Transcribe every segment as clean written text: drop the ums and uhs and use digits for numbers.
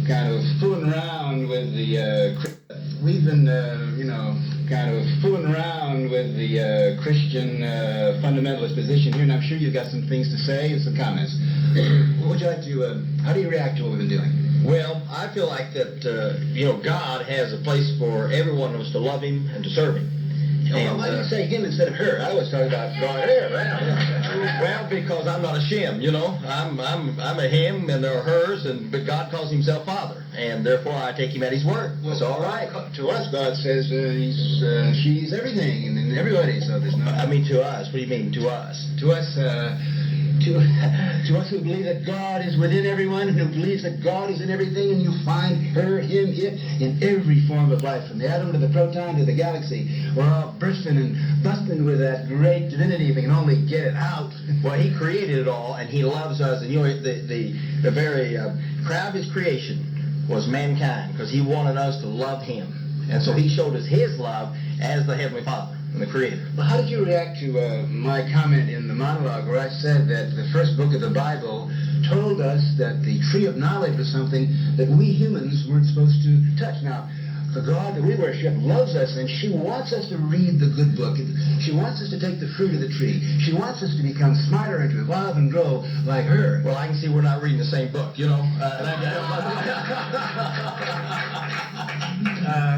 kind of fooling around with the, we've been, kind of fooling around with the Christian fundamentalist position here, and I'm sure you've got some things to say and some comments. What would you like to, how do you react to what we've been doing? Well, I feel like that, God has a place for every one of us to love Him and to serve Him. And why do you say him instead of her? I was talking about God here. Well, because I'm not a shim, I'm a him and they're hers, but God calls Himself Father, and therefore I take Him at His word. Well, it's all right. To us, God says she's everything and everybody. So there's no. To us. What do you mean to us? To us, to us who believe that God is within everyone, who believes that God is in everything, and you find her, him, it in every form of life, from the atom to the proton to the galaxy. We're all bursting and busting with that great divinity if we can only get it out. Well, He created it all, and He loves us. And the very crown of His creation was mankind, because He wanted us to love Him, and so He showed us His love as the Heavenly Father. The Creator. Well, how did you react to my comment in the monologue where I said that the first book of the Bible told us that the tree of knowledge was something that we humans weren't supposed to touch? Now, the God that we worship loves us, and she wants us to read the good book. She wants us to take the fruit of the tree. She wants us to become smarter and to evolve and grow like her. Well, I can see we're not reading the same book,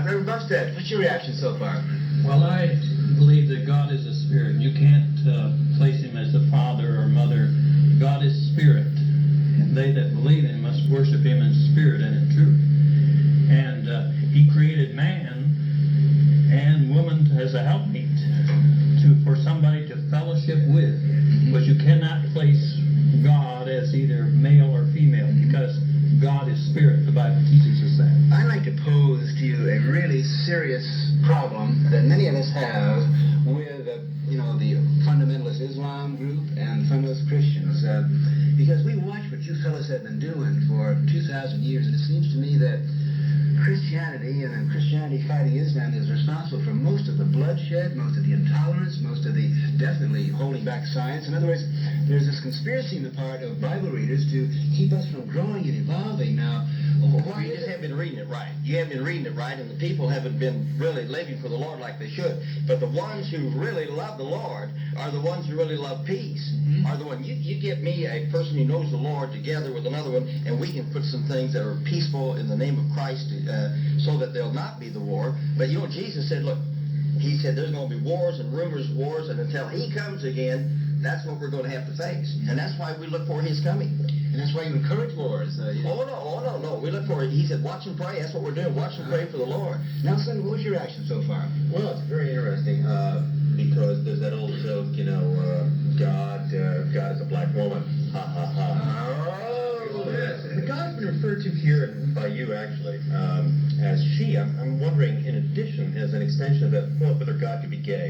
Reverend Bumstead, what's your reaction so far? Well, I believe that God is a spirit. You can't place Him as a father or mother. God is spirit, and they that believe in Him must worship Him in spirit and in truth. And He created man and woman as a helpmeet for somebody to fellowship with. But you cannot place God as either male or female, because God is spirit. The Bible teaches us that. I'd like to pose to you a really serious problem that many of us have with, the fundamentalist Islam group and fundamentalist Christians, because we watch what you fellows have been doing for 2,000 years, and it seems to me that Christianity and then Christianity fighting Islam is responsible for most of the bloodshed, most of the intolerance, most of the definitely holding back science. In other words, there's this conspiracy on the part of Bible readers to keep us from growing and evolving. Now, why you just haven't been reading it right. You haven't been reading it right, and the people haven't been really living for the Lord like they should. But the ones who really love the Lord are the ones who really love peace. Are the one. You get me a person who knows the Lord together with another one, and we can put some things that are peaceful in the name of Christ, so that there'll not be the war. But Jesus said, look, He said there's going to be wars and rumors of wars, and until He comes again, that's what we're going to have to face. And that's why we look for His coming. And that's why you encourage wars. No. We look for it. He said, watch and pray. That's what we're doing. Watch and pray for the Lord. Nelson, what was your reaction so far? Well, it's very interesting because there's that old joke, God is a black woman. Ha, ha, ha. Oh, yes. The God's been referred to here by you, actually, as she. I'm wondering, in addition, as an extension of that, whether God could be gay.